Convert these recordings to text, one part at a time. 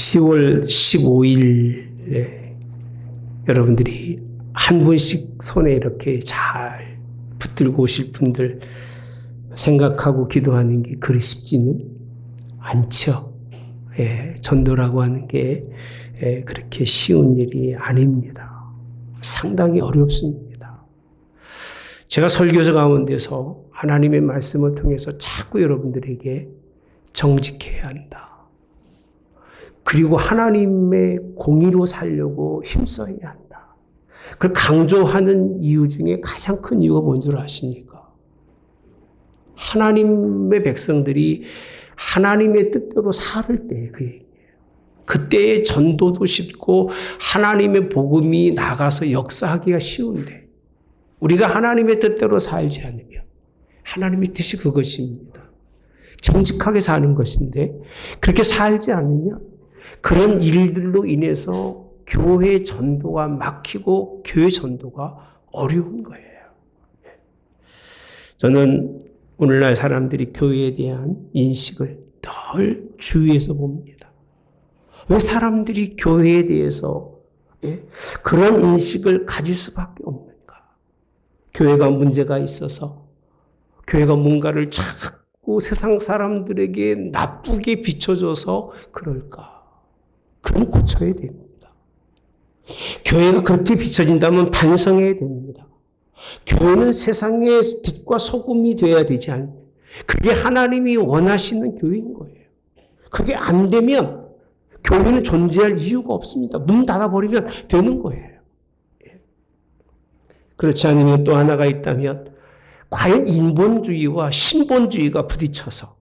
10월 15일 여러분들이 한 분씩 손에 이렇게 잘 붙들고 오실 분들 생각하고 기도하는 게 그리 쉽지는 않죠. 전도라고 하는 게 그렇게 쉬운 일이 아닙니다. 상당히 어렵습니다. 제가 설교자 가운데서 하나님의 말씀을 통해서 자꾸 여러분들에게 정직해야 한다. 그리고 하나님의 공의로 살려고 힘써야 한다. 그걸 강조하는 이유 중에 가장 큰 이유가 뭔 줄 아십니까? 하나님의 백성들이 하나님의 뜻대로 살을 때 그 얘기예요. 그때의 전도도 쉽고 하나님의 복음이 나가서 역사하기가 쉬운데 우리가 하나님의 뜻대로 살지 않으면 하나님의 뜻이 그것입니다. 정직하게 사는 것인데 그렇게 살지 않으면 그런 일들로 인해서 교회 전도가 막히고 교회 전도가 어려운 거예요. 저는 오늘날 사람들이 교회에 대한 인식을 늘 주위에서 봅니다. 왜 사람들이 교회에 대해서 그런 인식을 가질 수밖에 없는가? 교회가 문제가 있어서 교회가 뭔가를 자꾸 세상 사람들에게 나쁘게 비춰줘서 그럴까? 그럼 고쳐야 됩니다. 교회가 그렇게 비춰진다면 반성해야 됩니다. 교회는 세상의 빛과 소금이 되어야 되지 않나요? 그게 하나님이 원하시는 교회인 거예요. 그게 안 되면 교회는 존재할 이유가 없습니다. 문 닫아버리면 되는 거예요. 그렇지 않으면 또 하나가 있다면 과연 인본주의와 신본주의가 부딪혀서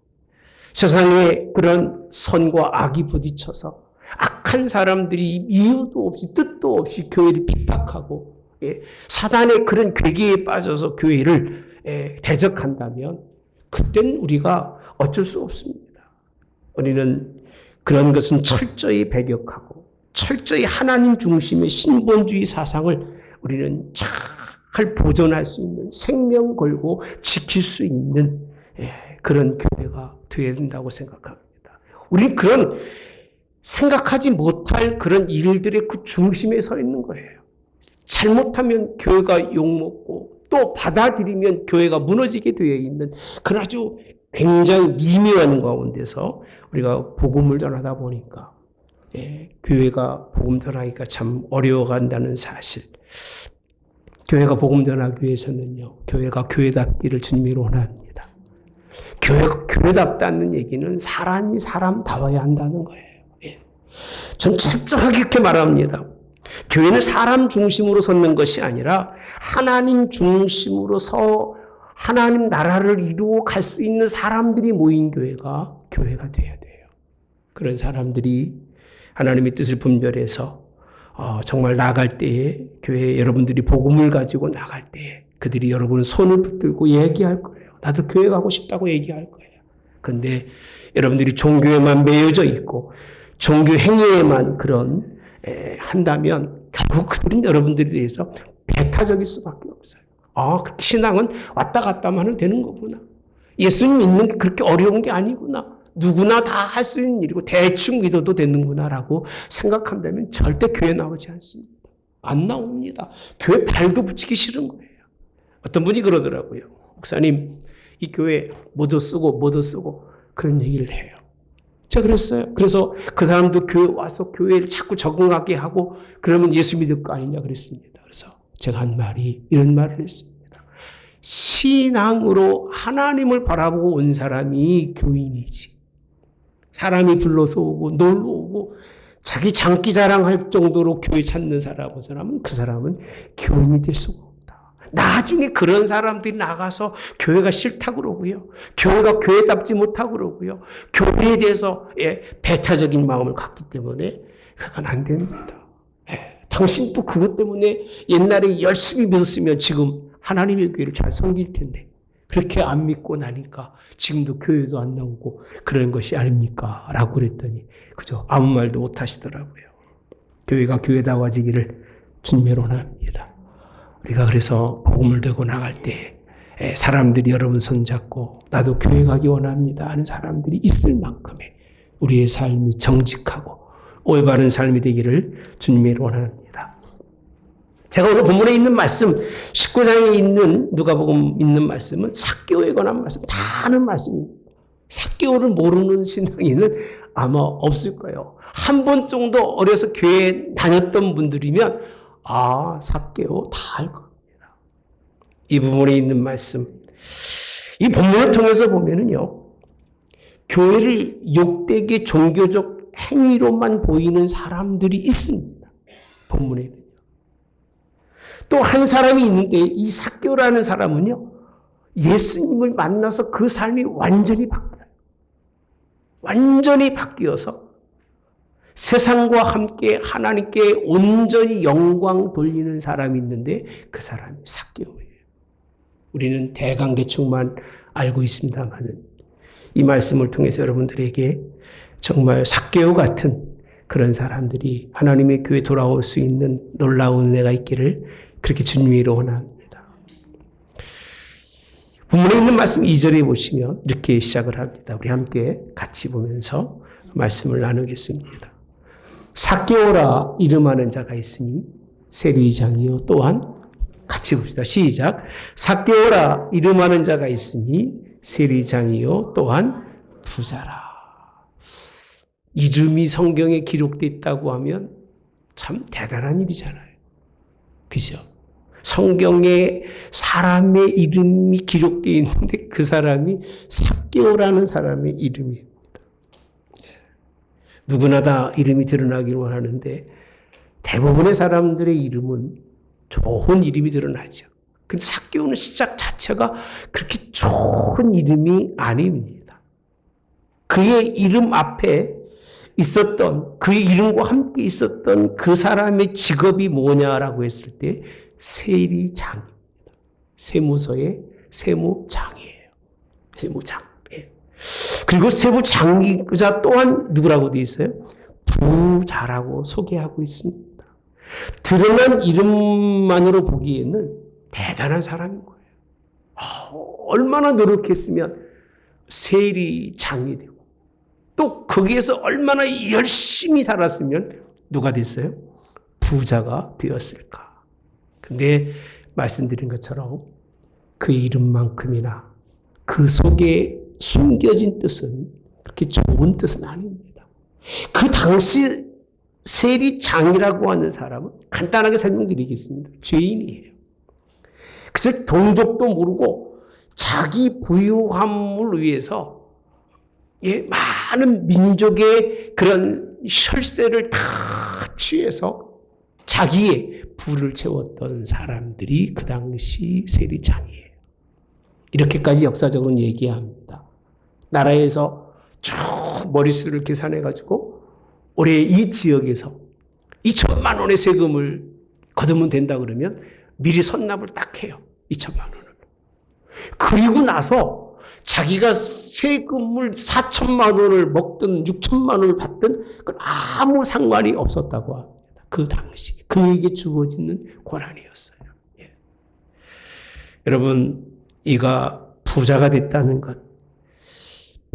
세상에 그런 선과 악이 부딪혀서 악한 사람들이 이유도 없이 뜻도 없이 교회를 핍박하고 사단의 그런 괴계에 빠져서 교회를 대적한다면 그때는 우리가 어쩔 수 없습니다. 우리는 그런 것은 철저히 배격하고 철저히 하나님 중심의 신본주의 사상을 우리는 잘 보존할 수 있는 생명 걸고 지킬 수 있는 그런 교회가 되어야 된다고 생각합니다. 우리는 그런 생각하지 못할 그런 일들의 그 중심에 서 있는 거예요. 잘못하면 교회가 욕먹고 또 받아들이면 교회가 무너지게 되어 있는 그런 아주 굉장히 미묘한 가운데서 우리가 복음을 전하다 보니까 교회가 복음 전하기가 참 어려워간다는 사실. 교회가 복음 전하기 위해서는요. 교회가 교회답기를 주님이 원합니다. 교회가 교회답다는 얘기는 사람이 사람다워야 한다는 거예요. 전 철저하게 이렇게 말합니다. 교회는 사람 중심으로 섰는 것이 아니라 하나님 중심으로서 하나님 나라를 이루어 갈 수 있는 사람들이 모인 교회가 돼야 돼요. 그런 사람들이 하나님의 뜻을 분별해서 정말 나갈 때에 교회에 여러분들이 복음을 가지고 나갈 때에 그들이 여러분 손을 붙들고 얘기할 거예요. 나도 교회 가고 싶다고 얘기할 거예요. 그런데 여러분들이 종교에만 매여져 있고 종교 행위에만 그런 한다면 결국 그들은 여러분들에 대해서 배타적일 수밖에 없어요. 신앙은 왔다 갔다 하면 되는 거구나. 예수님 믿는 게 그렇게 어려운 게 아니구나. 누구나 다 할 수 있는 일이고 대충 믿어도 되는구나라고 생각한다면 절대 교회 나오지 않습니다. 안 나옵니다. 교회 발도 붙이기 싫은 거예요. 어떤 분이 그러더라고요. 목사님, 이 교회 뭐도 쓰고 그런 얘기를 해요. 제가 그랬어요. 그래서 그 사람도 교회 와서 교회를 자꾸 적응하게 하고 그러면 예수 믿을 거 아니냐 그랬습니다. 그래서 제가 한 말이 이런 말을 했습니다. 신앙으로 하나님을 바라보고 온 사람이 교인이지. 사람이 불러서 오고 놀러 오고 자기 장기 자랑할 정도로 교회 찾는 사람은 그 사람은 교인이 될 수가 없다. 나중에 그런 사람들이 나가서 교회가 싫다고 그러고요. 교회가 교회답지 못하고 그러고요. 교회에 대해서 배타적인 마음을 갖기 때문에 그건 안 됩니다. 당신도 그것 때문에 옛날에 열심히 믿었으면 지금 하나님의 교회를 잘 섬길 텐데 그렇게 안 믿고 나니까 지금도 교회도 안 나오고 그런 것이 아닙니까? 라고 그랬더니 그죠? 아무 말도 못 하시더라고요. 교회가 교회다워지기를 주님의 원합니다. 우리가 그래서 복음을 들고 나갈 때 사람들이 여러분 손잡고 나도 교회 가기 원합니다 하는 사람들이 있을 만큼의 우리의 삶이 정직하고 오해 바른 삶이 되기를 주님의 이름으로 원합니다. 제가 오늘 본문에 있는 말씀, 19장에 있는 누가복음 있는 말씀은 삭개오에 관한 말씀, 다 아는 말씀입니다. 삭개오를 모르는 신앙인은 아마 없을 거예요. 한 번 정도 어려서 교회에 다녔던 분들이면 삭개오 다 알 겁니다. 이 부분에 있는 말씀, 이 본문을 통해서 보면은요, 교회를 욕되게 종교적 행위로만 보이는 사람들이 있습니다. 본문에는. 또 한 사람이 있는데 이 삭개오라는 사람은요, 예수님을 만나서 그 삶이 완전히 바뀌어요. 완전히 바뀌어서 세상과 함께 하나님께 온전히 영광 돌리는 사람이 있는데 그 사람이 삭개오예요. 우리는 대강대충만 알고 있습니다만은 이 말씀을 통해서 여러분들에게 정말 삭개오 같은 그런 사람들이 하나님의 교회에 돌아올 수 있는 놀라운 은혜가 있기를 그렇게 주님의 이름으로 원합니다. 본문에 있는 말씀 2절에 보시면 이렇게 시작을 합니다. 우리 함께 같이 보면서 말씀을 나누겠습니다. 삭개오라 이름하는 자가 있으니 세리장이요 또한 같이 봅시다. 시작. 삭개오라 이름하는 자가 있으니 세리장이요 또한 부자라. 이름이 성경에 기록되어 있다고 하면 참 대단한 일이잖아요. 그죠? 성경에 사람의 이름이 기록되어 있는데 그 사람이 삭개오라는 사람의 이름입니다. 누구나 다 이름이 드러나기를 원하는데 대부분의 사람들의 이름은 좋은 이름이 드러나죠. 근데 삭개오는 시작 자체가 그렇게 좋은 이름이 아닙니다. 그의 이름 앞에 있었던, 그의 이름과 함께 있었던 그 사람의 직업이 뭐냐라고 했을 때 세리장입니다. 세무서의 세무장이에요. 세무장. 예. 그리고 세무장이자 또한 누구라고 되어 있어요? 부자라고 소개하고 있습니다. 드러난 이름만으로 보기에는 대단한 사람인 거예요. 얼마나 노력했으면 세리장이 되고 또 거기에서 얼마나 열심히 살았으면 누가 됐어요? 부자가 되었을까. 근데 말씀드린 것처럼 그 이름만큼이나 그 속에 숨겨진 뜻은 그렇게 좋은 뜻은 아닙니다. 그 당시 세리장이라고 하는 사람은 간단하게 설명드리겠습니다. 죄인이에요. 그래서 동족도 모르고 자기 부유함을 위해서 많은 민족의 그런 혈세를 다 취해서 자기의 부를 채웠던 사람들이 그 당시 세리장이에요. 이렇게까지 역사적으로 얘기합니다. 나라에서 쭉 머릿수를 계산해가지고 올해 이 지역에서 2천만 원의 세금을 거두면 된다 그러면 미리 선납을 딱 해요. 2천만 원을. 그리고 나서 자기가 세금을 4천만 원을 먹든 6천만 원을 받든 그건 아무 상관이 없었다고 합니다. 그 당시 그에게 주어지는 권한이었어요. 예. 여러분, 이가 부자가 됐다는 것,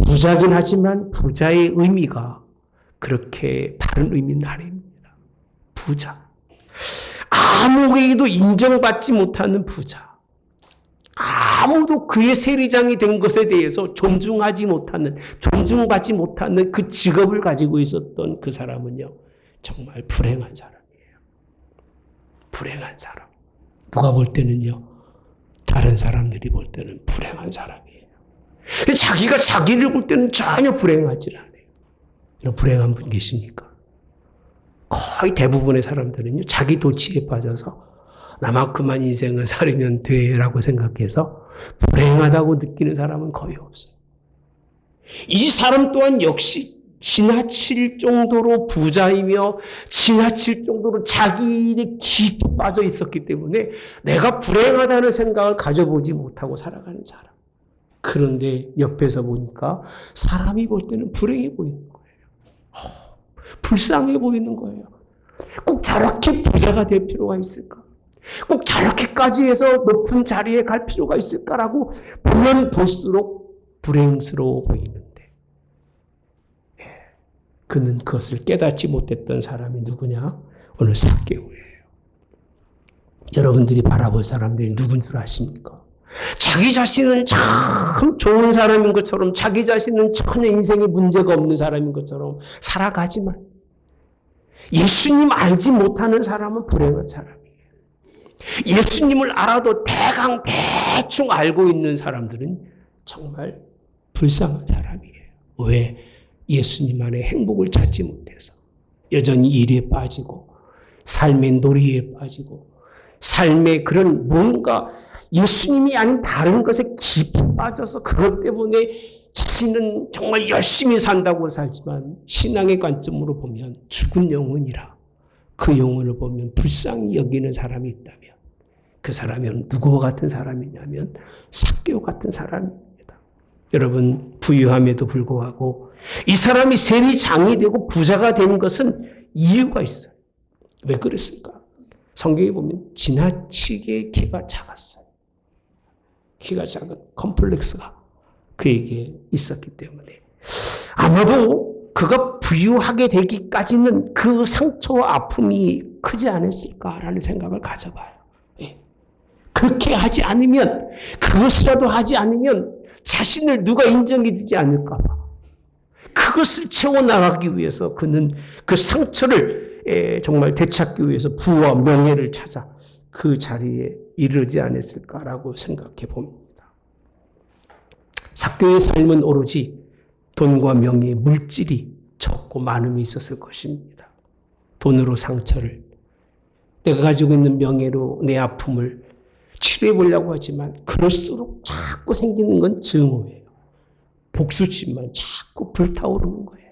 부자긴 하지만 부자의 의미가 그렇게 바른 의미는 아닙니다. 부자. 아무에게도 인정받지 못하는 부자. 아무도 그의 세리장이 된 것에 대해서 존중받지 못하는 그 직업을 가지고 있었던 그 사람은요, 정말 불행한 사람이에요. 불행한 사람. 누가 볼 때는요, 다른 사람들이 볼 때는 불행한 사람이에요. 근데 자기가 자기를 볼 때는 전혀 불행하지 않아요. 이런 불행한 분 계십니까? 거의 대부분의 사람들은요, 자기 도취에 빠져서 나만큼만 인생을 살면 돼라고 생각해서 불행하다고 느끼는 사람은 거의 없어요. 이 사람 또한 역시 지나칠 정도로 부자이며 지나칠 정도로 자기 일에 깊이 빠져 있었기 때문에 내가 불행하다는 생각을 가져보지 못하고 살아가는 사람. 그런데 옆에서 보니까 사람이 볼 때는 불행해 보이는 거예요. 불쌍해 보이는 거예요. 꼭 저렇게 부자가 될 필요가 있을까? 꼭 저렇게까지 해서 높은 자리에 갈 필요가 있을까라고 보면 볼수록 불행스러워 보이는데, 그는 그것을 깨닫지 못했던 사람이 누구냐? 오늘 삭개오예요. 여러분들이 바라볼 사람들이 누군 줄 아십니까? 자기 자신은 참 좋은 사람인 것처럼, 자기 자신은 전혀 인생에 문제가 없는 사람인 것처럼 살아가지만 예수님 알지 못하는 사람은 불행한 사람이에요. 예수님을 알아도 대충 알고 있는 사람들은 정말 불쌍한 사람이에요. 왜? 예수님 안에 행복을 찾지 못해서 여전히 일에 빠지고 삶의 놀이에 빠지고 삶의 그런 뭔가 예수님이 아닌 다른 것에 깊이 빠져서 그것 때문에 자신은 정말 열심히 산다고 살지만 신앙의 관점으로 보면 죽은 영혼이라 그 영혼을 보면 불쌍히 여기는 사람이 있다면 그 사람은 누구와 같은 사람이냐면 삭개오 같은 사람입니다. 여러분, 부유함에도 불구하고 이 사람이 세리장이 되고 부자가 되는 것은 이유가 있어요. 왜 그랬을까? 성경에 보면 지나치게 키가 작았어요. 키가 작은 컴플렉스가 그에게 있었기 때문에 아마도 그가 부유하게 되기까지는 그 상처와 아픔이 크지 않았을까라는 생각을 가져봐요. 예. 그렇게 하지 않으면, 그것이라도 하지 않으면 자신을 누가 인정해 주지 않을까 봐. 그것을 채워나가기 위해서 그는 그 상처를 정말 되찾기 위해서 부와 명예를 찾아 그 자리에 이르지 않았을까라고 생각해 봅니다. 삭개오의 삶은 오로지 돈과 명예, 물질이 적고 많음이 있었을 것입니다. 돈으로 상처를, 내가 가지고 있는 명예로 내 아픔을 치료해 보려고 하지만 그럴수록 자꾸 생기는 건 증오예요. 복수심만 자꾸 불타오르는 거예요.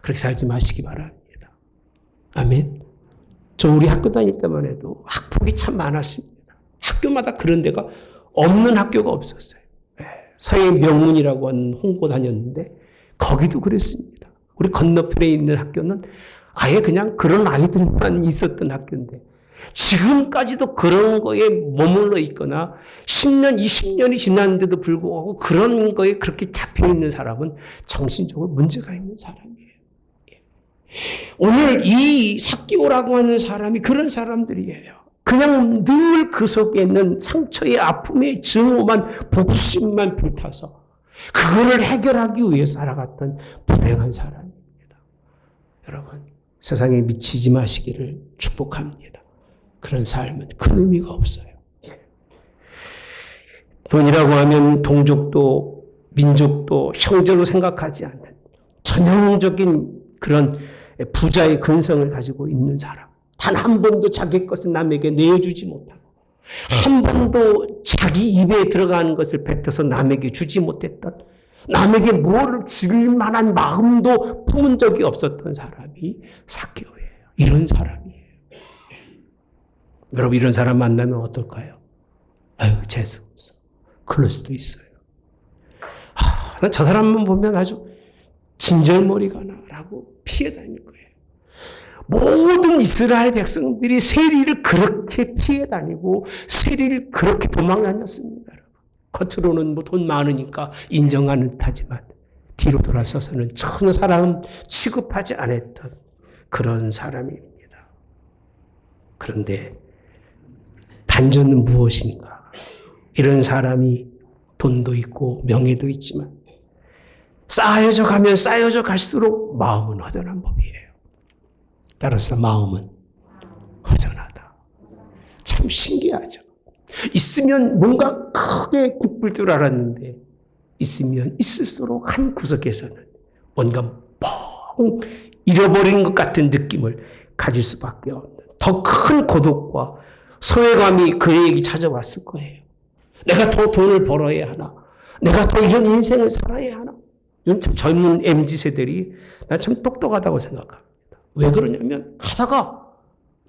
그렇게 살지 마시기 바랍니다. 아멘. 저 우리 학교 다닐 때만 해도 학폭이 참 많았습니다. 학교마다 그런 데가 없는 학교가 없었어요. 서해 명문이라고 하는 홍보 다녔는데 거기도 그랬습니다. 우리 건너편에 있는 학교는 아예 그냥 그런 아이들만 있었던 학교인데 지금까지도 그런 거에 머물러 있거나 10년, 20년이 지났는데도 불구하고 그런 거에 그렇게 잡혀 있는 사람은 정신적으로 문제가 있는 사람이에요. 오늘 이 삭개오라고 하는 사람이 그런 사람들이에요. 그냥 늘 그 속에 있는 상처의 아픔의 증오만, 복수심만 불타서 그거를 해결하기 위해 살아갔던 불행한 사람입니다. 여러분, 세상에 미치지 마시기를 축복합니다. 그런 삶은 큰 의미가 없어요. 돈이라고 하면 동족도 민족도 형제로 생각하지 않는 전형적인 그런 부자의 근성을 가지고 있는 사람. 단 한 번도 자기 것을 남에게 내어주지 못하고 한 번도 자기 입에 들어가는 것을 뱉어서 남에게 주지 못했던, 남에게 무엇을 줄 만한 마음도 품은 적이 없었던 사람이 삭개오예요. 이런 사람이에요. 여러분, 이런 사람 만나면 어떨까요? 아유, 재수없어. 그럴 수도 있어요. 난 저 사람만 보면 아주 진절머리가 나라고 피해 다닐 거예요. 모든 이스라엘 백성들이 세리를 그렇게 피해 다니고 세리를 그렇게 도망 다녔습니다. 겉으로는 뭐 돈 많으니까 인정하는 듯하지만 뒤로 돌아서서는 전혀 사람 취급하지 않았던 그런 사람입니다. 그런데 반전은 무엇인가? 이런 사람이 돈도 있고 명예도 있지만 쌓여져 가면 쌓여져 갈수록 마음은 허전한 법이에요. 따라서 마음은 허전하다. 참 신기하죠. 있으면 뭔가 크게 기쁠 줄 알았는데 있으면 있을수록 한 구석에서는 뭔가 뻥 잃어버린 것 같은 느낌을 가질 수밖에 없는 더 큰 고독과 소외감이 그에게 찾아왔을 거예요. 내가 더 돈을 벌어야 하나? 내가 더 이런 인생을 살아야 하나? 이런 참 젊은 MZ세들이 난 참 똑똑하다고 생각합니다. 왜 그러냐면 가다가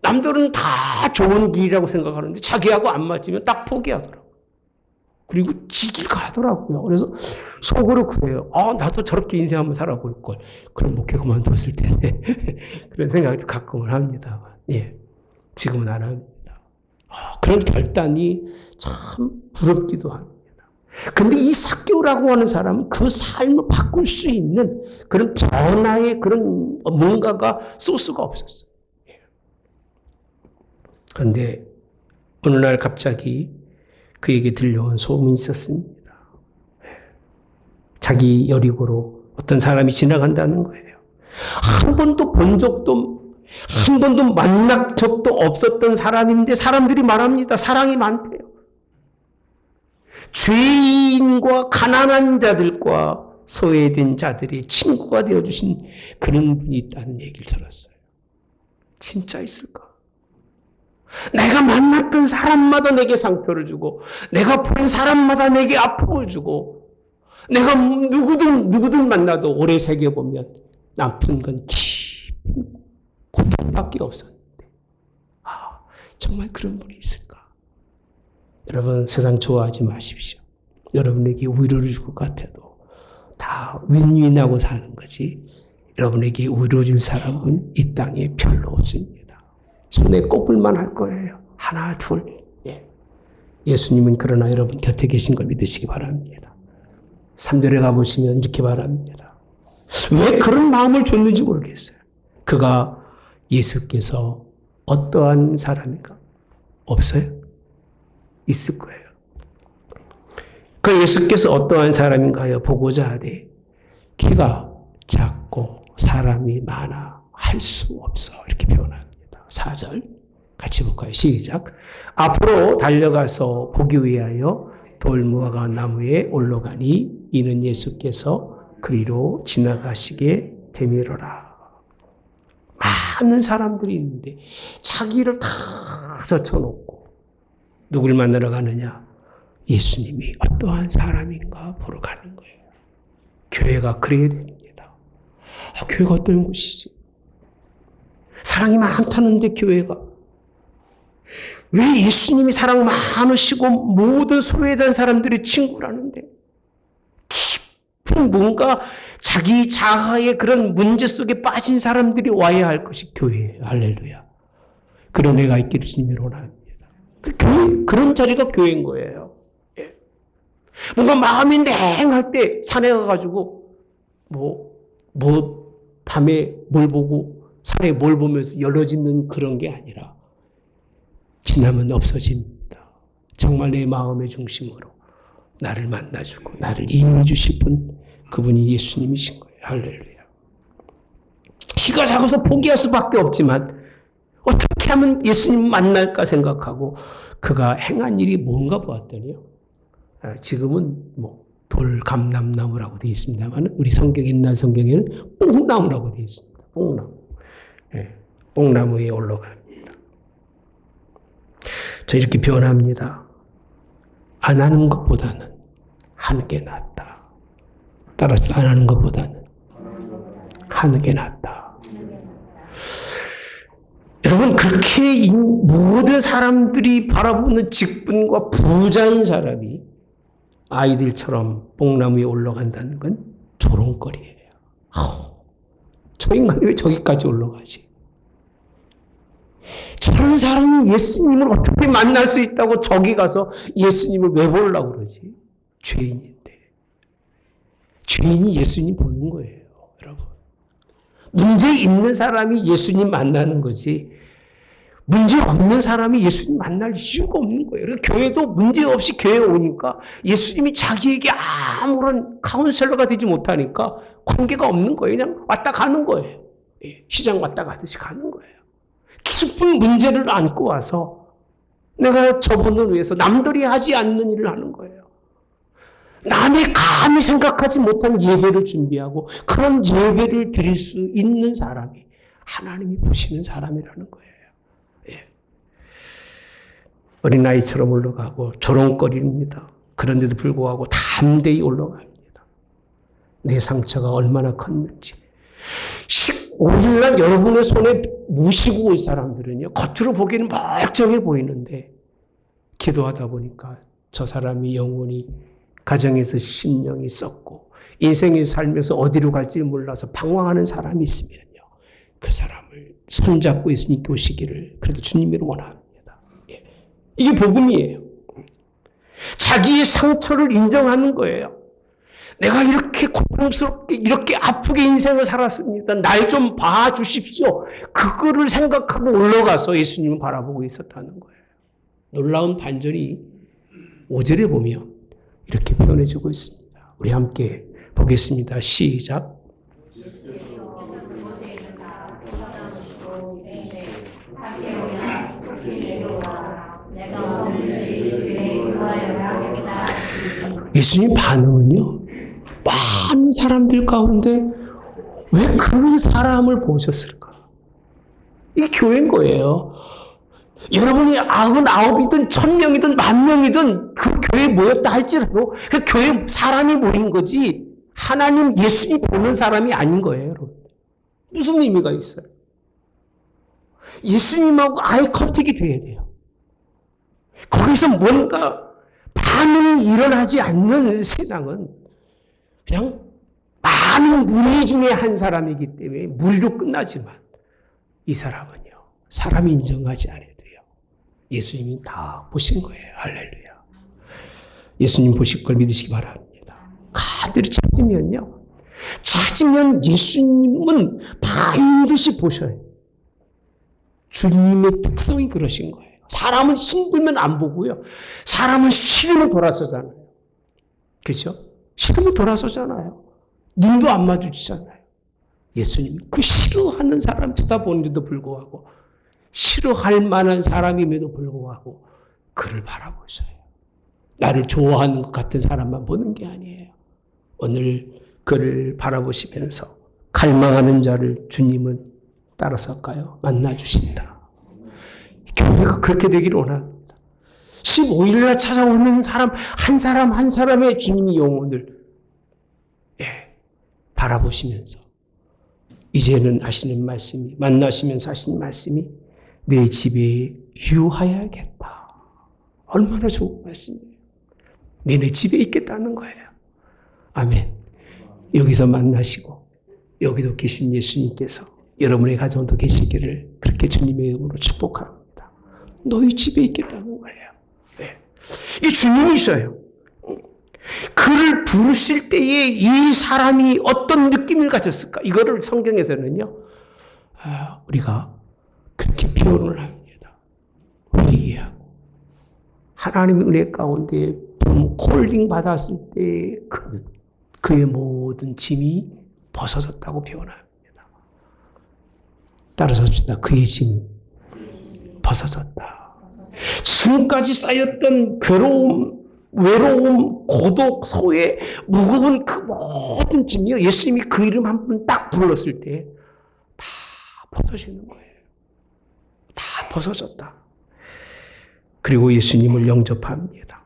남들은 다 좋은 길이라고 생각하는데 자기하고 안 맞으면 딱 포기하더라고요. 그리고 지길 가더라고요. 그래서 속으로 그래요. 나도 저렇게 인생 한번 살아볼 걸. 그럼 목회 그만뒀을 텐데. 그런 생각도 가끔은 합니다. 예, 지금은 안 합니다. 그런 결단이 참 부럽기도 합니다. 근데 이 삭개오라고 하는 사람은 그 삶을 바꿀 수 있는 그런 변화의 그런 뭔가가 소스가 없었어요. 그런데 어느 날 갑자기 그에게 들려온 소문이 있었습니다. 자기 여리고로 어떤 사람이 지나간다는 거예요. 한 번도 본 적도, 한 번도 만난 적도 없었던 사람인데 사람들이 말합니다. 사랑이 많대요. 죄인과 가난한 자들과 소외된 자들이 친구가 되어주신 그런 분이 있다는 얘기를 들었어요. 진짜 있을까? 내가 만났던 사람마다 내게 상처를 주고, 내가 본 사람마다 내게 아픔을 주고, 내가 누구든 만나도 오래 새겨보면 나쁜 건 깊은 고통밖에 없었는데, 정말 그런 분이 있을까? 여러분, 세상 좋아하지 마십시오. 여러분에게 위로를 줄 것 같아도 다 윈윈하고 사는 거지, 여러분에게 위로 줄 사람은 이 땅에 별로 없습니다. 손에 꼽을만 할 거예요. 하나, 둘. 예수님은 그러나 여러분 곁에 계신 걸 믿으시기 바랍니다. 3절에 가보시면 이렇게 말합니다. 왜 그런 마음을 줬는지 모르겠어요. 그가 예수께서 어떠한 사람인가? 없어요? 있을 거예요. 그 예수께서 어떠한 사람인가요? 보고자 하되 키가 작고 사람이 많아 할 수 없어. 이렇게 표현합니다. 4절 같이 볼까요? 시작. 앞으로 달려가서 보기 위하여 돌무화과 나무에 올라가니 이는 예수께서 그리로 지나가시게 되미로라. 많은 사람들이 있는데 자기를 다 젖혀놓고 누굴 만나러 가느냐? 예수님이 어떠한 사람인가 보러 가는 거예요. 교회가 그래야 됩니다. 교회가 어떤 곳이지? 사랑이 많다는데 교회가 왜 예수님이 사랑 많으시고 모든 소외된 사람들의 친구라는데 깊은 뭔가 자기 자아의 그런 문제 속에 빠진 사람들이 와야 할 것이 교회예요. 할렐루야. 그런 애가 있기를 주님이 원합니다. 그런 자리가 교회인 거예요. 뭔가 마음이 냉할 때 산에 가가지고 밤에 뭘 보고 산에 뭘 보면서 열어짓는 그런 게 아니라 지나면 없어집니다. 정말 내 마음의 중심으로 나를 만나주고 나를 인해주실 분, 그분이 예수님이신 거예요. 할렐루야. 키가 작아서 포기할 수밖에 없지만 어떻게 하면 예수님 만날까 생각하고 그가 행한 일이 뭔가 보았더니요. 지금은 돌감람나무라고 되어 있습니다만 우리 옛날 성경에는 뽕나무라고 되어 있습니다. 뽕나무. 뽕나무에 올라갑니다. 저 이렇게 표현합니다. 안 하는 것보다는 하는 게 낫다. 따라서 안 하는 것보다는 하는 게 낫다. 여러분, 그렇게 모든 사람들이 바라보는 직분과 부자인 사람이 아이들처럼 뽕나무에 올라간다는 건 조롱거리예요. 저 인간이 왜 저기까지 올라가지? 저런 사람이 예수님을 어떻게 만날 수 있다고 저기 가서 예수님을 왜 보려고 그러지? 죄인인데. 죄인이 예수님 보는 거예요, 여러분. 문제 있는 사람이 예수님 만나는 거지. 문제 없는 사람이 예수님 만날 이유가 없는 거예요. 그래서 교회도 문제 없이 교회에 오니까 예수님이 자기에게 아무런 카운셀러가 되지 못하니까 관계가 없는 거예요. 그냥 왔다 가는 거예요. 시장 왔다 가듯이 가는 거예요. 깊은 문제를 안고 와서 내가 저분을 위해서 남들이 하지 않는 일을 하는 거예요. 남이 감히 생각하지 못한 예배를 준비하고 그런 예배를 드릴 수 있는 사람이 하나님이 보시는 사람이라는 거예요. 어린아이처럼 올라가고 조롱거리입니다. 그런데도 불구하고 담대히 올라갑니다. 내 상처가 얼마나 컸는지. 15일날 여러분의 손에 모시고 올 사람들은요, 겉으로 보기에는 멀쩡해 보이는데 기도하다 보니까 저 사람이 영혼이 가정에서 심령이 썩고 인생에 살면서 어디로 갈지 몰라서 방황하는 사람이 있으면요, 그 사람을 손잡고 예수님께 오시기를 그렇게 주님으로 원합니다. 이게 복음이에요. 자기의 상처를 인정하는 거예요. 내가 이렇게 고통스럽게 이렇게 아프게 인생을 살았습니다. 날 좀 봐주십시오. 그거를 생각하고 올라가서 예수님을 바라보고 있었다는 거예요. 놀라운 반전이 5절에 보면 이렇게 표현해주고 있습니다. 우리 함께 보겠습니다. 시작. 예수님 반응은요, 많은 사람들 가운데 왜 그 사람을 보셨을까? 이 교회인 거예요. 여러분이 99이든 1000명이든 10,000명이든 그 교회에 모였다 할지라도 그 교회 사람이 모인 거지 하나님 예수님 보는 사람이 아닌 거예요. 여러분. 무슨 의미가 있어요? 예수님하고 아이 컨택이 돼야 돼요. 거기서 뭔가 반응이 일어나지 않는 신앙은 그냥 많은 무리 중에 한 사람이기 때문에 무리로 끝나지만 이 사람은요, 사람이 인정하지 않아도요, 예수님이 다 보신 거예요. 할렐루야. 예수님 보실 걸 믿으시기 바랍니다. 간절히 찾으면 예수님은 반드시 보셔요. 주님의 특성이 그러신 거예요. 사람은 힘들면 안 보고요. 사람은 싫으면 돌아서잖아요. 그렇죠? 싫으면 돌아서잖아요. 눈도 안 마주치잖아요. 예수님 그 싫어하는 사람 쳐다보는데도 불구하고 싫어할 만한 사람임에도 불구하고 그를 바라보셔요. 나를 좋아하는 것 같은 사람만 보는 게 아니에요. 오늘 그를 바라보시면서 갈망하는 자를 주님은 따라서까요? 만나주신다. 교회가 그렇게 되기를 원합니다. 15일날 찾아오는 사람 한 사람의 주님이 영혼을 바라보시면서 이제는 하시는 말씀이, 만나시면서 하시는 말씀이 내 집에 유하여야겠다. 얼마나 좋은 말씀이에요. 내 집에 있겠다는 거예요. 아멘. 여기서 만나시고 여기도 계신 예수님께서 여러분의 가정도 계시기를 그렇게 주님의 이름으로 축복합니다. 너희 집에 있겠다는 거예요. 네. 이 주님이셔요. 그를 부르실 때에 이 사람이 어떤 느낌을 가졌을까? 이거를 성경에서는요, 우리가 그렇게 표현을 합니다. 회개하고 하나님의 은혜 가운데 콜링 받았을 때 그의 모든 짐이 벗어졌다고 표현합니다. 따라서 줍시다. 그의 짐이 벗어졌다. 지금까지 쌓였던 외로움, 고독, 소외, 무거운 그 모든 짐이요. 예수님이 그 이름 한 번 딱 불렀을 때 다 벗어지는 거예요. 다 벗어졌다. 그리고 예수님을 영접합니다.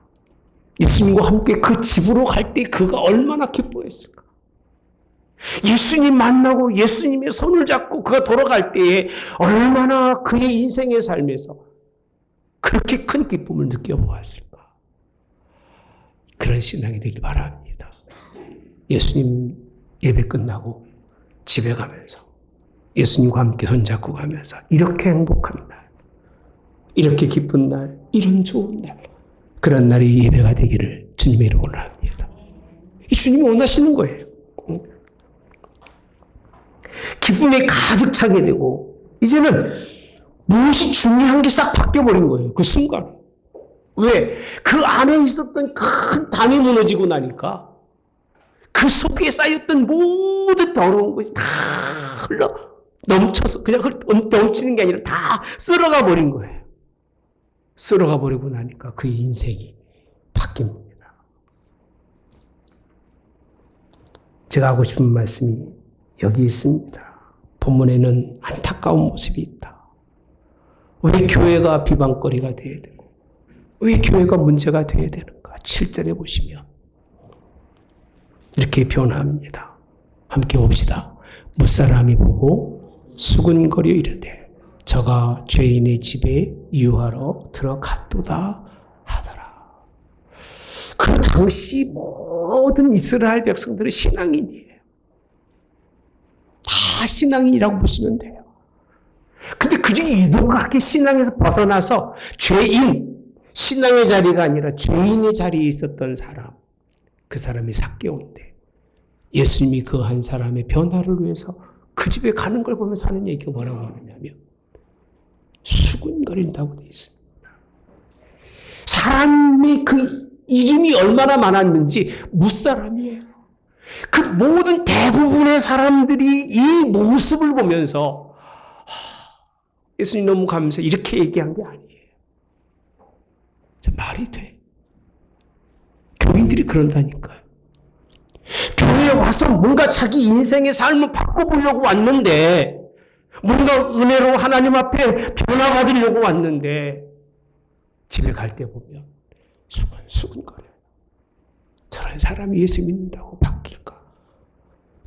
예수님과 함께 그 집으로 갈 때 그가 얼마나 기뻐했을까. 예수님 만나고 예수님의 손을 잡고 그가 돌아갈 때에 얼마나 그의 인생의 삶에서 그렇게 큰 기쁨을 느껴보았을까. 그런 신앙이 되길 바랍니다. 예수님 예배 끝나고 집에 가면서 예수님과 함께 손잡고 가면서 이렇게 행복한 날, 이렇게 기쁜 날, 이런 좋은 날, 그런 날이 예배가 되기를 주님의 이름으로 합니다. 이 주님이 원하시는 거예요. 기쁨에 가득 차게 되고 이제는 무엇이 중요한 게 싹 바뀌어버린 거예요. 그 순간. 왜? 그 안에 있었던 큰 담이 무너지고 나니까 그 속에 쌓였던 모든 더러운 것이 다 흘러 넘쳐서 그냥 넘치는 게 아니라 다 쓸어가 버린 거예요. 쓸어가 버리고 나니까 그의 인생이 바뀝니다. 제가 하고 싶은 말씀이 여기 있습니다. 본문에는 안타까운 모습이 있다. 왜 교회가 비방거리가 되어야 되고 왜 교회가 문제가 되어야 되는가? 7절에 보시면 이렇게 표현합니다. 함께 봅시다. 무사람이 보고 수군거려 이르되 저가 죄인의 집에 유하러 들어갔도다 하더라. 그 당시 모든 이스라엘 백성들은 신앙인이에요. 다 신앙인이라고 보시면 돼요. 근데 그중에 유독하게 신앙에서 벗어나서 죄인, 신앙의 자리가 아니라 죄인의 자리에 있었던 사람, 그 사람이 삭개오인데 예수님이 그 한 사람의 변화를 위해서 그 집에 가는 걸 보면서 하는 얘기가 뭐라고 하느냐면 수군거린다고 되어 있습니다. 사람이 그 이름이 얼마나 많았는지 무사람이에요. 그 모든 대부분의 사람들이 이 모습을 보면서 예수님 너무 감사해 이렇게 얘기한 게 아니에요. 말이 돼. 교인들이 그런다니까요. 교회에 와서 뭔가 자기 인생의 삶을 바꿔보려고 왔는데 뭔가 은혜로 하나님 앞에 변화받으려고 왔는데 집에 갈 때 보면 수근수근거려요. 저런 사람이 예수 믿는다고 바뀔까?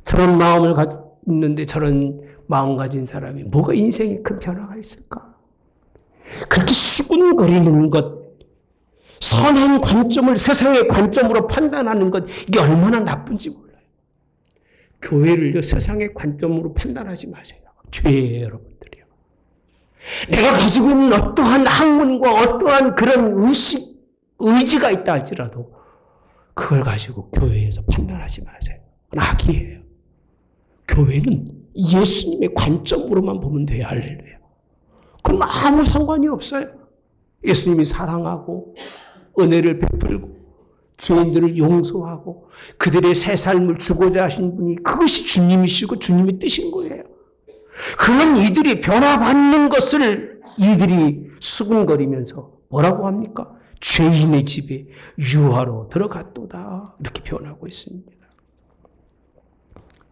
저런 마음을 갖는데 저런 마음 가진 사람이 뭐가 인생에 큰 변화가 있을까? 그렇게 수근거리는 것, 선한 관점을 세상의 관점으로 판단하는 것, 이게 얼마나 나쁜지 몰라요. 교회를요, 세상의 관점으로 판단하지 마세요. 죄예요, 여러분들이요. 내가 가지고 있는 어떠한 학문과 어떠한 그런 의지가 있다 할지라도 그걸 가지고 교회에서 판단하지 마세요. 악이에요. 교회는 예수님의 관점으로만 보면 돼요. 할렐루야. 그럼 아무 상관이 없어요. 예수님이 사랑하고 은혜를 베풀고 죄인들을 용서하고 그들의 새 삶을 주고자 하신 분이 그것이 주님이시고 주님의 뜻인 거예요. 그런 이들이 변화받는 것을 이들이 수군거리면서 뭐라고 합니까? 죄인의 집에 유하로 들어갔도다. 이렇게 표현하고 있습니다.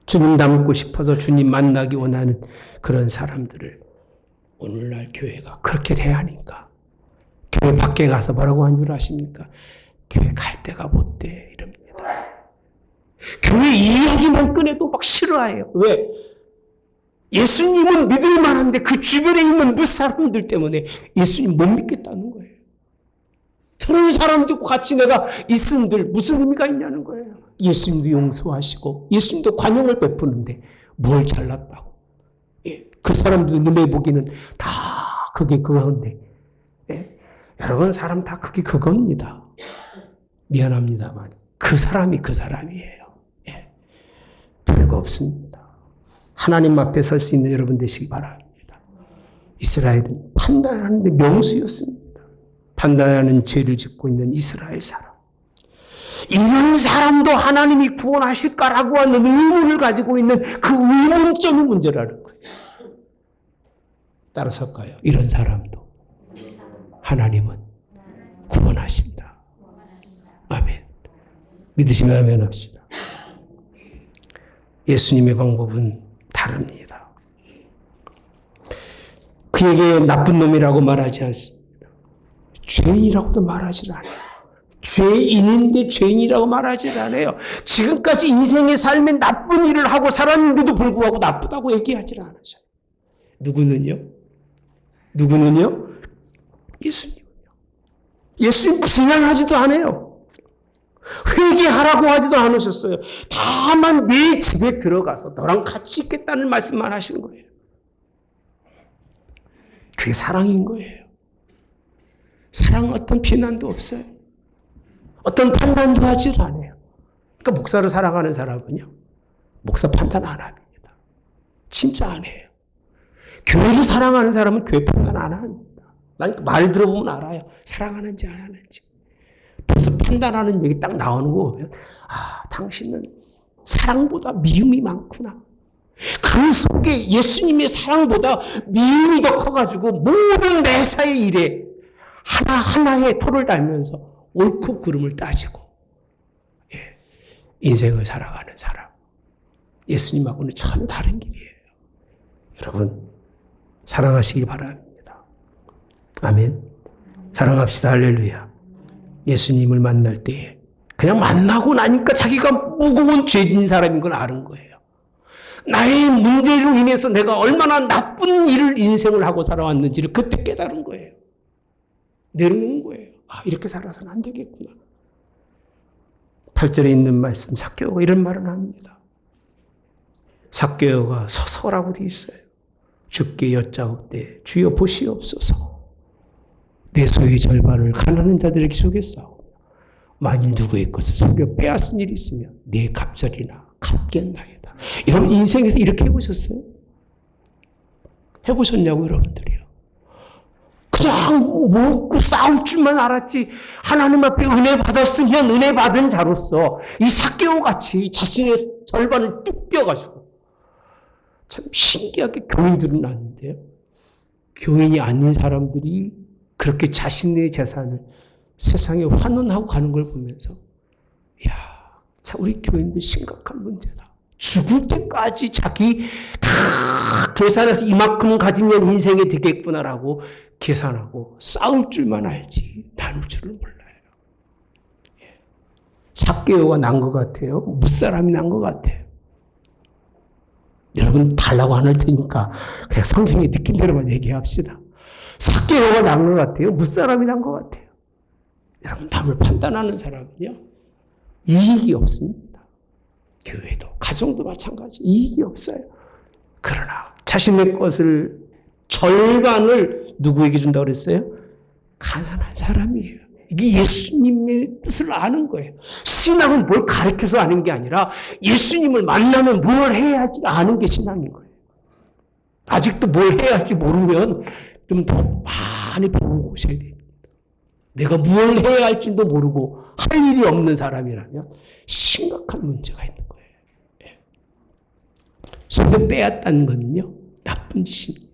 주님 닮고 싶어서 주님 만나기 원하는 그런 사람들을 오늘날 교회가 그렇게 대하니까 교회 밖에 가서 뭐라고 한 줄 아십니까? 교회 갈 데가 못 돼. 이럽니다. 교회 이야기만 꺼내도 막 싫어해요. 왜? 예수님은 믿을 만한데 그 주변에 있는 무사람들 때문에 예수님 못 믿겠다는 거예요. 저런 사람들과 같이 내가 있은들 무슨 의미가 있냐는 거예요. 예수님도 용서하시고 예수님도 관용을 베푸는데 뭘 잘났다고. 예, 그 사람들 눈에 보기는 다 그게 그건데. 예, 여러분 사람 다 그게 그겁니다. 미안합니다만 그 사람이 그 사람이에요. 예, 별거 없습니다. 하나님 앞에 설 수 있는 여러분 되시기 바랍니다. 이스라엘은 판단하는 데 명수였습니다. 판단하는 죄를 짓고 있는 이스라엘 사람. 이런 사람도 하나님이 구원하실까라고 하는 의문을 가지고 있는 그 의문점이 문제라는 거예요. 따라서까요. 이런 사람도 하나님은 구원하신다. 아멘. 믿으시면 아멘 합시다. 예수님의 방법은 다릅니다. 그에게 나쁜 놈이라고 말하지 않습니다. 죄인이라고도 말하지 않아요. 죄인인데 죄인이라고 말하지 않아요. 지금까지 인생의 삶에 나쁜 일을 하고 살았는데도 불구하고 나쁘다고 얘기하지 않아요. 누구는요? 예수님은요. 예수님 비난하지도 않아요. 회개하라고 하지도 않으셨어요. 다만 내 집에 들어가서 너랑 같이 있겠다는 말씀만 하신 거예요. 그게 사랑인 거예요. 사랑은 어떤 비난도 없어요. 어떤 판단도 하지 않아요. 그러니까 목사를 사랑하는 사람은요. 목사 판단 안 합니다. 진짜 안 해요. 교회를 사랑하는 사람은 교회 판단 안 합니다. 난 말 들어보면 알아요. 사랑하는지 안 하는지. 벌써 판단하는 얘기 딱 나오는 거 보면 아, 당신은 사랑보다 미움이 많구나. 그 속에 예수님의 사랑보다 미움이 더 커가지고 모든 매사의 일에 하나하나의 토를 달면서 옳고 그름을 따지고 예, 인생을 살아가는 사람. 예수님하고는 전혀 다른 길이에요. 여러분 사랑하시기 바랍니다. 아멘. 사랑합시다. 할렐루야. 예수님을 만날 때 그냥 만나고 나니까 자기가 무거운 죄진 사람인 걸 아는 거예요. 나의 문제로 인해서 내가 얼마나 나쁜 일을 인생을 하고 살아왔는지를 그때 깨달은 거예요. 내려놓은 거예요. 아, 이렇게 살아서는 안 되겠구나. 8절에 있는 말씀, 삭개오가 이런 말을 합니다. 삭개오가 서서라고 돼 있어요. 주께 여짜옵되 주여 보시옵소서. 내 소유의 절반을 가난한 자들에게 주겠사오. 만일 누구의 것을 속여 빼앗은 일이 있으면 내 갑절이나 갚겠나이다. 여러분 인생에서 이렇게 해보셨어요? 해보셨냐고 여러분들이요. 그냥 먹고 싸울 줄만 알았지 하나님 앞에 은혜 받았으면 은혜 받은 자로서 이 삭개오 같이 자신의 절반을 뚝 떼어가지고 참 신기하게 교인들은 나는데요. 교인이 아닌 사람들이 그렇게 자신의 재산을 세상에 환원하고 가는 걸 보면서 야, 참 우리 교인들 심각한 문제다. 죽을 때까지 자기 계산해서 이만큼 가지면 인생이 되겠구나라고 계산하고 싸울 줄만 알지 나눌 줄은 몰라요. 삭개오가 난 것 같아요? 무사람이 난 것 같아요? 여러분 달라고 안 할 테니까 그냥 성경의 느낌대로만 얘기합시다. 삭개오가 난 것 같아요? 무사람이 난 것 같아요? 여러분 남을 판단하는 사람은요 이익이 없습니다. 교회도 가정도 마찬가지 이익이 없어요. 그러나 자신의 것을 절반을 누구에게 준다고 그랬어요? 가난한 사람이에요. 이게 예수님의 뜻을 아는 거예요. 신앙은 뭘 가르쳐서 아는 게 아니라 예수님을 만나면 뭘 해야 할지 아는 게 신앙인 거예요. 아직도 뭘 해야 할지 모르면 좀 더 많이 배우고 오셔야 됩니다. 내가 뭘 해야 할지도 모르고 할 일이 없는 사람이라면 심각한 문제가 있는 거예요. 속여 빼앗다는 것은요 나쁜 짓입니다.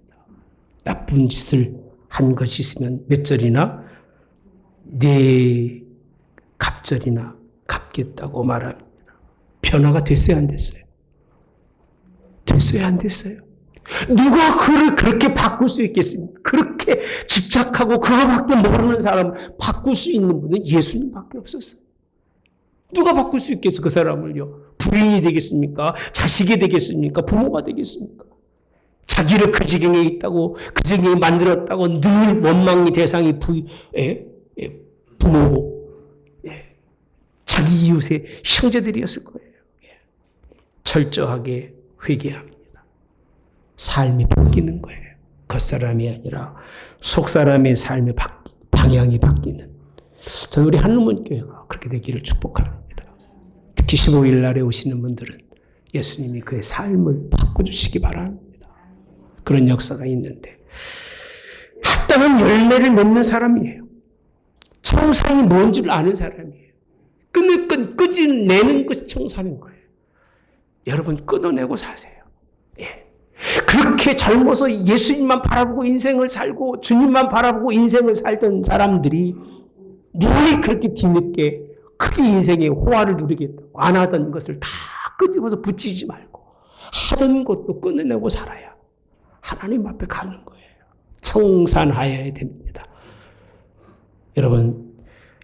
나쁜 짓을 한 것이 있으면 몇 절이나 네 갑절이나 갚겠다고 말합니다. 변화가 됐어요, 안 됐어요? 됐어요, 안 됐어요? 누가 그를 그렇게 바꿀 수 있겠습니까? 그렇게 집착하고 그거밖에 모르는 사람을 바꿀 수 있는 분은 예수님밖에 없었어요. 누가 바꿀 수 있겠어, 그 사람을요? 부인이 되겠습니까? 자식이 되겠습니까? 부모가 되겠습니까? 자기를 그 지경에 있다고, 그 지경에 만들었다고 늘 원망의 대상이 부모고, 자기 이웃의 형제들이었을 거예요. 철저하게 회개합니다. 삶이 바뀌는 거예요. 겉사람이 아니라 속사람의 삶의 방향이 바뀌는. 저는 우리 한문교회가 그렇게 되기를 축복합니다. 특히 15일 날에 오시는 분들은 예수님이 그의 삶을 바꿔주시기 바랍니다. 그런 역사가 있는데 합당한 열매를 맺는 사람이에요. 청산이 뭔지를 아는 사람이에요. 끊어내는 것이 청산인 거예요. 여러분 끊어내고 사세요. 그렇게 젊어서 예수님만 바라보고 인생을 살고 주님만 바라보고 인생을 살던 사람들이 뭘 그렇게 뒤늦게 크게 인생의 호화를 누리겠다고 안 하던 것을 다 끄집어서 붙이지 말고 하던 것도 끊어내고 살아야 하나님 앞에 가는 거예요. 청산하여야 됩니다. 여러분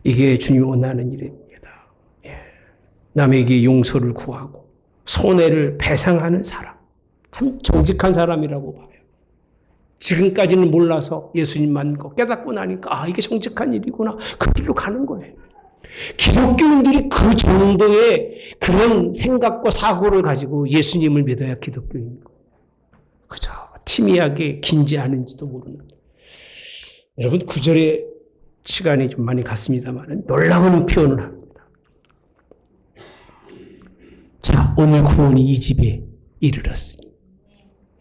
이게 주님이 원하는 일입니다. 남에게 용서를 구하고 손해를 배상하는 사람 참 정직한 사람이라고 봐요. 지금까지는 몰라서 예수님 만나고 깨닫고 나니까 이게 정직한 일이구나. 그 길로 가는 거예요. 기독교인들이 그 정도의 그런 생각과 사고를 가지고 예수님을 믿어야 기독교인 거예요. 그죠? 티미하게 긴지 아닌지도 모르는. 여러분 9절에 시간이 좀 많이 갔습니다만 놀라운 표현을 합니다. 자, 오늘 구원이 이 집에 이르렀으니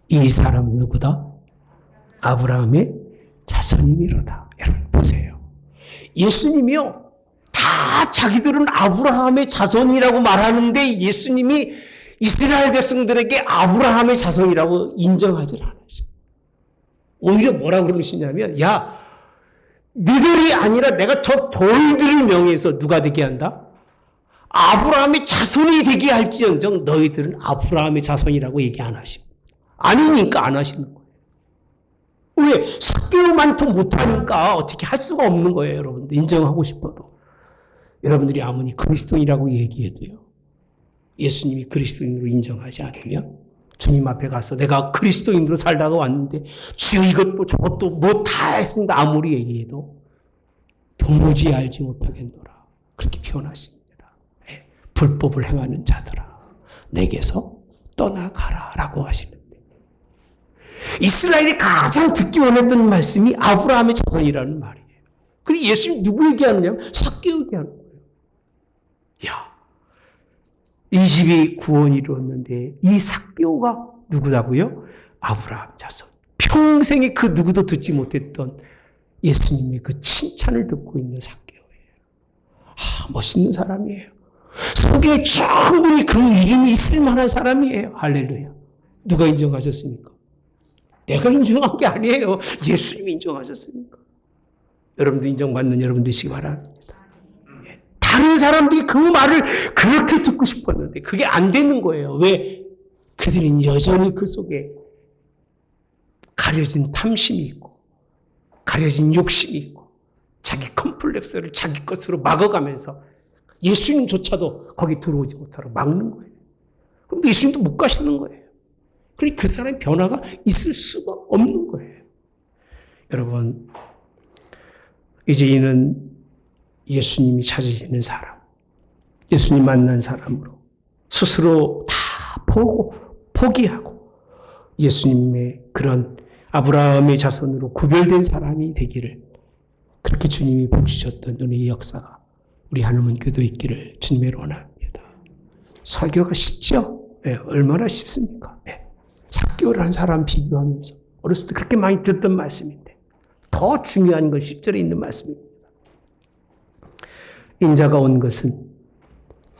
이 사람 누구다? 아브라함의 자손이미로다. 여러분 보세요. 예수님이요. 다 자기들은 아브라함의 자손이라고 말하는데 예수님이 이스라엘 백성들에게 아브라함의 자손이라고 인정하지 않으십니다. 오히려 뭐라고 그러시냐면 야 너희들이 아니라 내가 저 돌들을 명예해서 누가 되게 한다? 아브라함의 자손이 되게 할지언정 너희들은 아브라함의 자손이라고 얘기 안 하십니다. 아니니까 안 하시는 거예요. 왜? 삭개오만큼 못하니까 어떻게 할 수가 없는 거예요. 여러분들 인정하고 싶어도. 여러분들이 아무리 그리스도인이라고 얘기해도요. 예수님이 그리스도인으로 인정하지 않으면 주님 앞에 가서 내가 그리스도인으로 살다가 왔는데 주여 이것도 저것도 뭐 다 했습니다. 아무리 얘기해도 도무지 알지 못하겠노라. 그렇게 표현하십니다. 불법을 행하는 자들아 내게서 떠나가라 라고 하시는데 이스라엘이 가장 듣기 원했던 말씀이 아브라함의 자손이라는 말이에요. 근데 예수님 누구 얘기하느냐? 삭개오 얘기하는 거예요. 야, 이 집이 구원이 이루었는데 이 삭개오가 누구라고요? 아브라함 자손. 평생에 그 누구도 듣지 못했던 예수님의 그 칭찬을 듣고 있는 삭개오예요. 멋있는 사람이에요. 속에 충분히 그 이름이 있을 만한 사람이에요. 할렐루야. 누가 인정하셨습니까? 내가 인정한 게 아니에요. 예수님이 인정하셨습니까? 여러분도 인정받는 여러분 되시기 바랍니다. 다른 사람들이 그 말을 그렇게 듣고 싶었는데 그게 안 되는 거예요. 왜? 그들은 여전히 그 속에 가려진 탐심이 있고 가려진 욕심이 있고 자기 컴플렉스를 자기 것으로 막아가면서 예수님조차도 거기 들어오지 못하도록 막는 거예요. 그럼 예수님도 못 가시는 거예요. 그러니 그 사람의 변화가 있을 수가 없는 거예요. 여러분, 이제는 예수님이 찾으시는 사람, 예수님 만난 사람으로 스스로 다 보고 포기하고 예수님의 그런 아브라함의 자손으로 구별된 사람이 되기를 그렇게 주님이 보여주셨던 은혜의 역사가 우리 하나님 교도 있기를 주님의 원합니다. 설교가 쉽죠? 네, 얼마나 쉽습니까? 네. 삭개오라는 사람 비교하면서 어렸을 때 그렇게 많이 듣던 말씀인데 더 중요한 건 10절에 있는 말씀입니다. 인자가 온 것은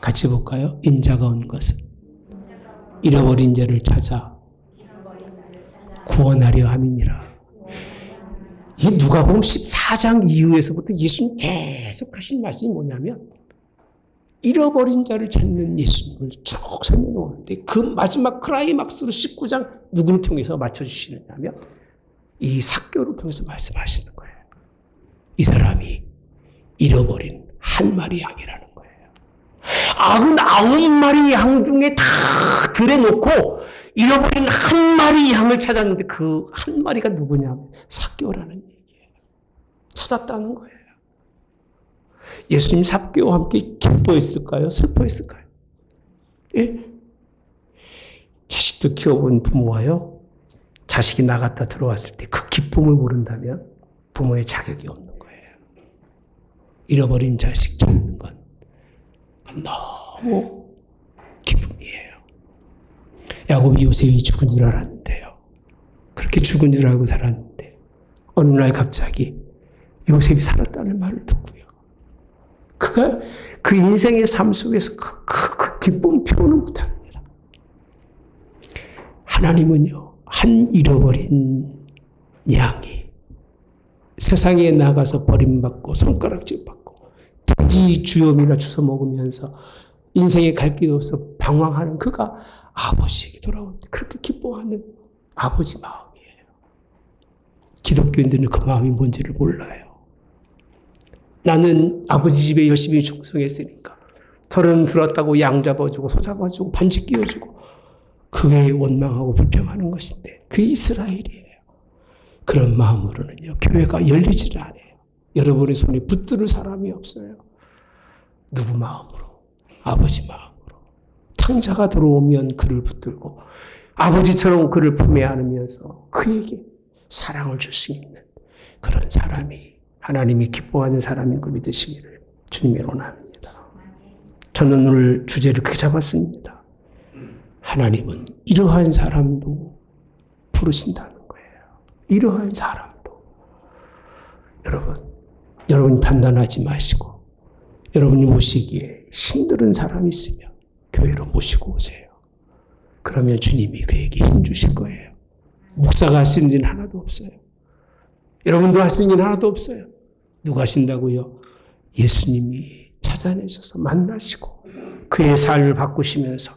같이 볼까요? 인자가 온 것은 잃어버린 자를 찾아 구원하려 함이니라. 이 누가복음 14장 이후에서부터 예수님 계속 하신 말씀이 뭐냐면 잃어버린 자를 찾는 예수님을 쭉 설명해 오는데 그 마지막 클라이막스로 19장 누구를 통해서 맞춰주시느냐면 이 삭개오를 통해서 말씀하시는 거예요. 이 사람이 잃어버린 한 마리 양이라는 거예요. 99마리 양 중에 다 들여놓고 잃어버린 한 마리 양을 찾았는데 그 한 마리가 누구냐면 삭개오라는 얘기예요. 찾았다는 거예요. 예수님 삭개오와 함께 기뻐했을까요? 슬퍼했을까요? 예? 자식도 키워본 부모와요. 자식이 나갔다 들어왔을 때 그 기쁨을 모른다면 부모의 자격이 없는 거예요. 잃어버린 자식 찾는 건 너무 기쁨이에요. 야곱이 요셉이 죽은 줄 알았는데요. 그렇게 죽은 줄 알고 살았는데 어느 날 갑자기 요셉이 살았다는 말을 듣고요. 그가 그 인생의 삶 속에서 그 기쁨 표현을 못합니다. 하나님은요, 한 잃어버린 양이 세상에 나가서 버림받고 손가락질 받고 돼지 주염이나 주워 먹으면서 인생에 갈 길 없어 방황하는 그가 아버지에게 돌아오는데 그렇게 기뻐하는 아버지 마음이에요. 기독교인들은 그 마음이 뭔지를 몰라요. 나는 아버지 집에 열심히 충성했으니까 털은 들었다고 양 잡아주고 소 잡아주고 반지 끼워주고 그게 원망하고 불평하는 것인데 그게 이스라엘이에요. 그런 마음으로는요 교회가 열리질 않아요. 여러분의 손에 붙들 사람이 없어요. 누구 마음으로? 아버지 마음으로. 탕자가 들어오면 그를 붙들고 아버지처럼 그를 품에 안으면서 그에게 사랑을 줄 수 있는 그런 사람이 하나님이 기뻐하는 사람인 걸 믿으시기를 주님의 원합니다. 저는 오늘 주제를 그렇게 잡았습니다. 하나님은 이러한 사람도 부르신다는 거예요. 이러한 사람도. 여러분 판단하지 마시고 여러분이 모시기에 힘든 사람이 있으면 교회로 모시고 오세요. 그러면 주님이 그에게 힘 주실 거예요. 목사가 할 수 있는 일 하나도 없어요. 여러분도 할 수 있는 일 하나도 없어요. 누가 하신다고요? 예수님이 찾아내셔서 만나시고 그의 삶을 바꾸시면서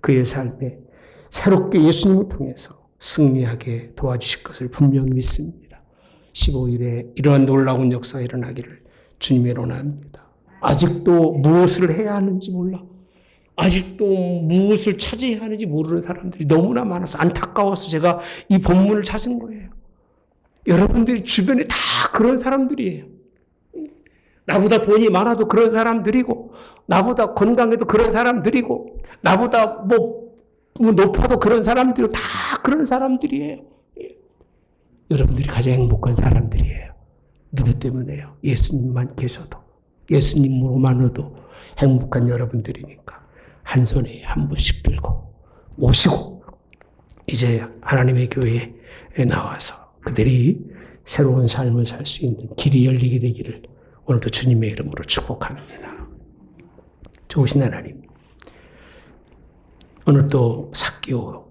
그의 삶에 새롭게 예수님을 통해서 승리하게 도와주실 것을 분명히 믿습니다. 15일에 이러한 놀라운 역사가 일어나기를 주님의 원합니다. 아직도 무엇을 해야 하는지 몰라. 아직도 무엇을 찾아야 하는지 모르는 사람들이 너무나 많아서 안타까워서 제가 이 본문을 찾은 거예요. 여러분들이 주변에 다 그런 사람들이에요. 나보다 돈이 많아도 그런 사람들이고 나보다 건강해도 그런 사람들이고 나보다 뭐 높아도 그런 사람들이고 다 그런 사람들이에요. 여러분들이 가장 행복한 사람들이에요. 누구 때문에요? 예수님만 계셔도, 예수님으로만으로도 행복한 여러분들이니까 한 손에 한 분씩 들고 모시고 이제 하나님의 교회에 나와서 그들이 새로운 삶을 살 수 있는 길이 열리게 되기를 오늘도 주님의 이름으로 축복합니다. 좋으신 하나님, 오늘 또 삭개오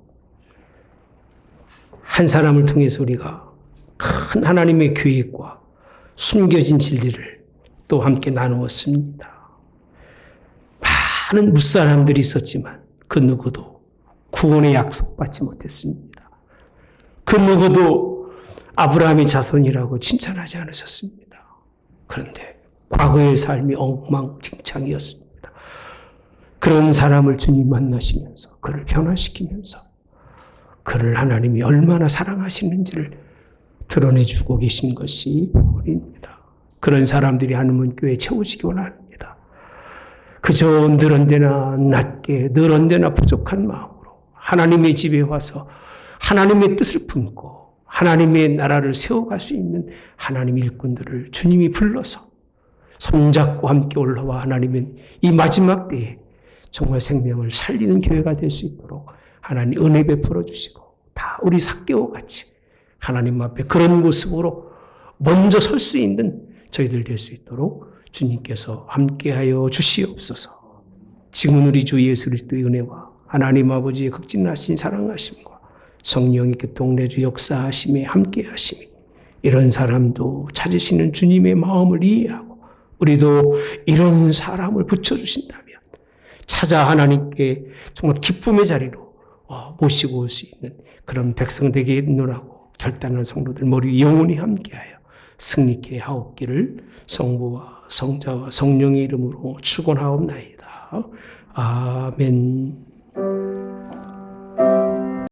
한 사람을 통해서 우리가 큰 하나님의 계획과 숨겨진 진리를 또 함께 나누었습니다. 많은 무사람들이 있었지만 그 누구도 구원의 약속받지 못했습니다. 그 누구도 아브라함의 자손이라고 칭찬하지 않으셨습니다. 그런데 과거의 삶이 엉망진창이었습니다. 그런 사람을 주님 만나시면서 그를 변화시키면서 그를 하나님이 얼마나 사랑하시는지를 드러내주고 계신 것이 복입니다. 그런 사람들이 하나님 교회에 채우시기 원합니다. 그저 늘 언제나 낮게 늘 언제나 부족한 마음으로 하나님의 집에 와서 하나님의 뜻을 품고 하나님의 나라를 세워갈 수 있는 하나님 일꾼들을 주님이 불러서 손잡고 함께 올라와 하나님은 이 마지막 때에 정말 생명을 살리는 교회가 될 수 있도록 하나님 은혜 베풀어 주시고 다 우리 삭개오 같이 하나님 앞에 그런 모습으로 먼저 설 수 있는 저희들 될 수 있도록 주님께서 함께하여 주시옵소서. 지금 우리 주 예수 그리스도의 은혜와 하나님 아버지의 극진하신 사랑하심과 성령의 교통내주 역사하심에 함께하심이 이런 사람도 찾으시는 주님의 마음을 이해하고 우리도 이런 사람을 붙여주신다면 찾아 하나님께 정말 기쁨의 자리로 모시고 올 수 있는 그런 백성 되겠노라고 결단한 성도들 머리 영원히 함께하여 승리케 하옵기를 성부와 성자와 성령의 이름으로 축원하옵나이다. 아멘.